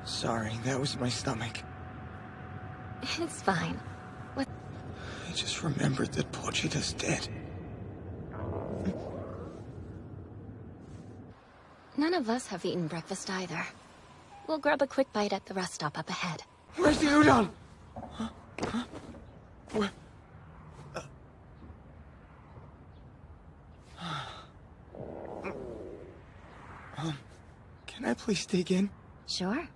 Sorry, that was my stomach. It's fine. What? I just remembered that Pochita's dead. None of us have eaten breakfast either. We'll grab a quick bite at the rest stop up ahead. Where's the udon? Huh? Huh? Where? Can I please dig in? Sure.